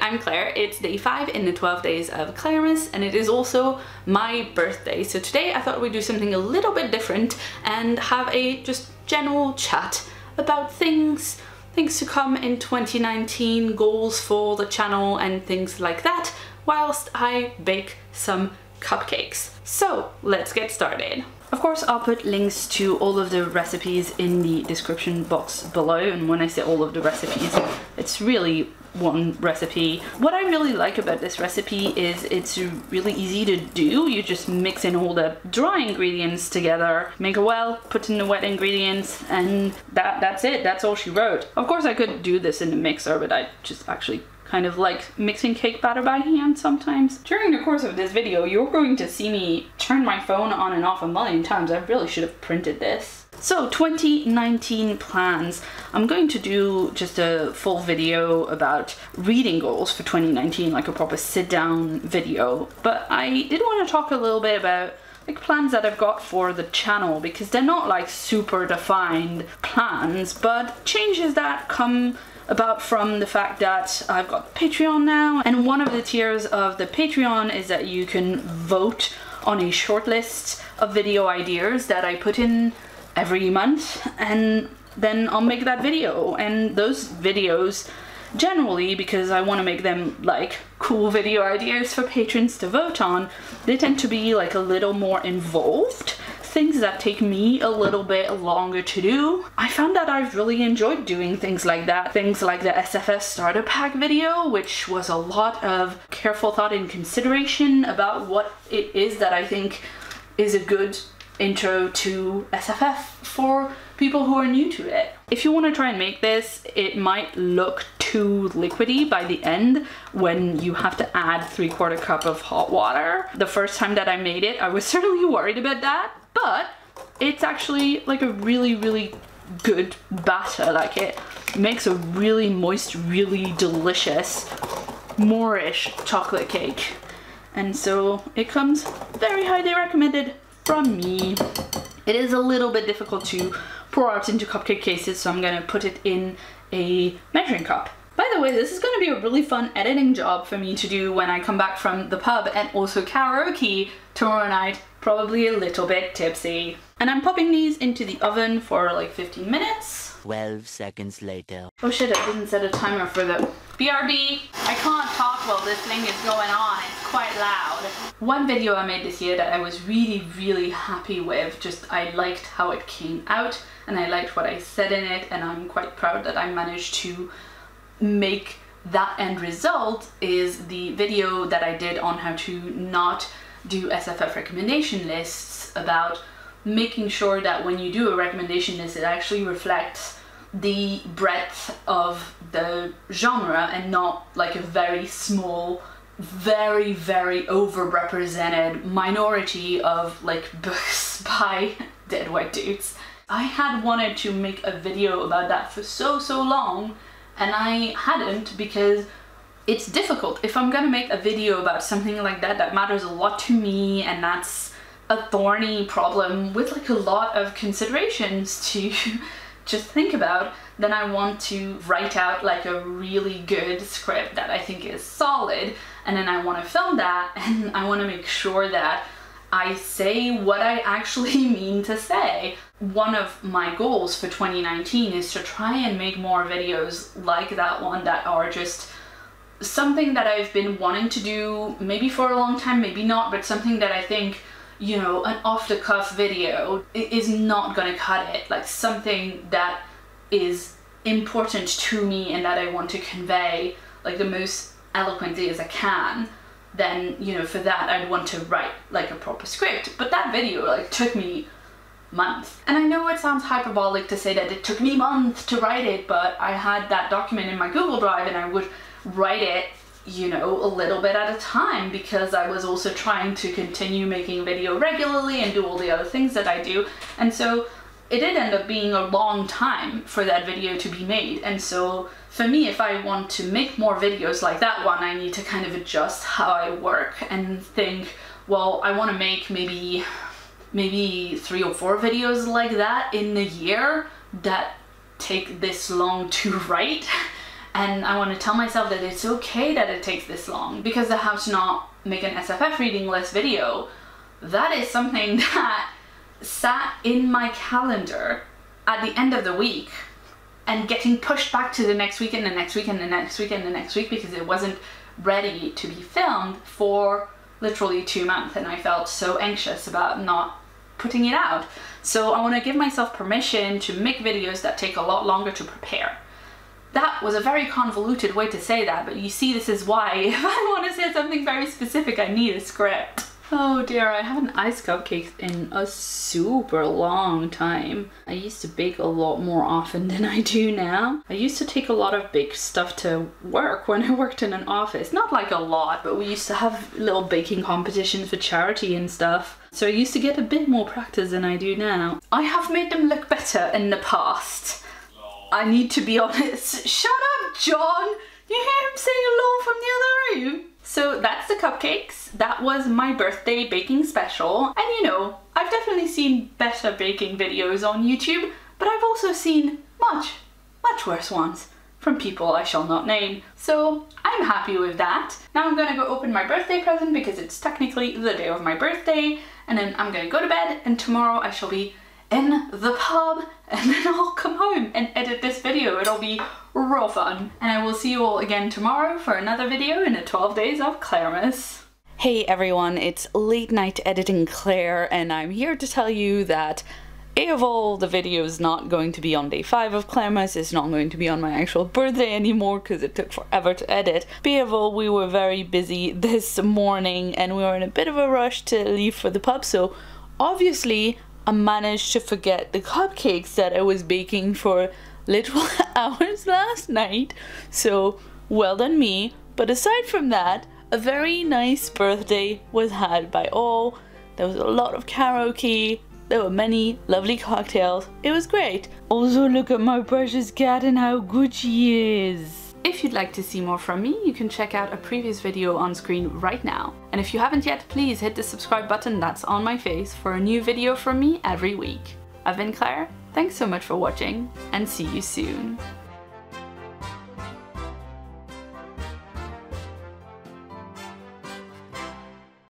I'm Claire. It's day 5 in the 12 days of Claremas, and it is also my birthday. So today I thought we'd do something a little bit different and have a just general chat about things to come in 2019, goals for the channel and things like that, whilst I bake some cupcakes. So let's get started. Of course, I'll put links to all of the recipes in the description box below, and when I say all of the recipes, it's really one recipe. What I really like about this recipe is it's really easy to do. You just mix in all the dry ingredients together, make a well, put in the wet ingredients, and that's it. That's all she wrote. Of course, I could do this in the mixer, but I just actually kind of like mixing cake batter by hand sometimes. During the course of this video, you're going to see me turn my phone on and off a million times. I really should have printed this. So 2019 plans. I'm going to do just a full video about reading goals for 2019, like a proper sit down video. But I did want to talk a little bit about like plans that I've got for the channel, because they're not like super defined plans, but changes that come about from the fact that I've got Patreon now, and one of the tiers of the Patreon is that you can vote on a short list of video ideas that I put in every month, and then I'll make that video. And those videos, generally, because I want to make them like cool video ideas for patrons to vote on, they tend to be like a little more involved, things that take me a little bit longer to do. I found that I've really enjoyed doing things like that. Things like the SFS starter pack video, which was a lot of careful thought and consideration about what it is that I think is a good intro to SFF for people who are new to it. If you want to try and make this, it might look too liquidy by the end when you have to add 3/4 cup of hot water. The first time that I made it, I was certainly worried about that, but it's actually like a really good batter. Like, it makes a really moist, really delicious Moorish chocolate cake, and so it comes very highly recommended from me. It is a little bit difficult to pour out into cupcake cases, so I'm gonna put it in a measuring cup. By the way, this is gonna be a really fun editing job for me to do when I come back from the pub and also karaoke tomorrow night, probably a little bit tipsy. And I'm popping these into the oven for like 15 minutes. 12 seconds later. Oh shit, I didn't set a timer for the BRB. I can't talk while this thing is going on. It's quite loud. One video I made this year that I was really happy with, just I liked how it came out and I liked what I said in it, and I'm quite proud that I managed to make that end result, is the video that I did on how to not do SFF recommendation lists, about making sure that when you do a recommendation list, it actually reflects the breadth of the genre and not like a very small, very overrepresented minority of like books by dead white dudes. I had wanted to make a video about that for so long, and I hadn't, because it's difficult. If I'm gonna make a video about something like that that matters a lot to me, and that's a thorny problem with like a lot of considerations to just think about, then I want to write out like a really good script that I think is solid, and then I want to film that, and I want to make sure that I say what I actually mean to say. One of my goals for 2019 is to try and make more videos like that one, that are just something that I've been wanting to do, maybe for a long time, maybe not, but something that I think, you know, an off-the-cuff video is not gonna cut it. Like something that is important to me and that I want to convey like the most eloquently as I can, then, you know, for that I'd want to write like a proper script. But that video like took me months. And I know it sounds hyperbolic to say that it took me months to write it, but I had that document in my Google Drive and I would write it, you know, a little bit at a time, because I was also trying to continue making video regularly and do all the other things that I do. And so it did end up being a long time for that video to be made. And so for me, if I want to make more videos like that one, I need to kind of adjust how I work and think, well, I want to make maybe 3 or 4 videos like that in a year that take this long to write. And I want to tell myself that it's okay that it takes this long, because the how to not make an SFF reading list video, that is something that sat in my calendar at the end of the week and getting pushed back to the next week and the next week and the next week and the next week because it wasn't ready to be filmed for literally 2 months, and I felt so anxious about not putting it out. So I want to give myself permission to make videos that take a lot longer to prepare. That was a very convoluted way to say that, but you see, this is why if I want to say something very specific, I need a script. Oh dear, I haven't iced cupcakes in a super long time. I used to bake a lot more often than I do now. I used to take a lot of big stuff to work when I worked in an office. Not like a lot, but we used to have little baking competitions for charity and stuff. So I used to get a bit more practice than I do now. I have made them look better in the past. I need to be honest. Shut up, John! You hear him saying hello from the other room? So that's the cupcakes. That was my birthday baking special. And you know, I've definitely seen better baking videos on YouTube, but I've also seen much worse ones from people I shall not name. So I'm happy with that. Now I'm gonna go open my birthday present because it's technically the day of my birthday, and then I'm gonna go to bed, and tomorrow I shall be in the pub, and then I'll come home and edit this video. It'll be real fun. And I will see you all again tomorrow for another video in the 12 days of Claremas. Hey everyone, it's late night editing Claire, and I'm here to tell you that A of all, the video is not going to be on day 5 of Claremas. It's not going to be on my actual birthday anymore because it took forever to edit. B of all, we were very busy this morning and we were in a bit of a rush to leave for the pub, so obviously I managed to forget the cupcakes that I was baking for little hours last night, so well done me. But aside from that, a very nice birthday was had by all. There was a lot of karaoke, there were many lovely cocktails, it was great. Also, look at my precious cat and how good she is. If you'd like to see more from me, you can check out a previous video on screen right now. And if you haven't yet, please hit the subscribe button that's on my face for a new video from me every week. I've been Claire, thanks so much for watching, and see you soon.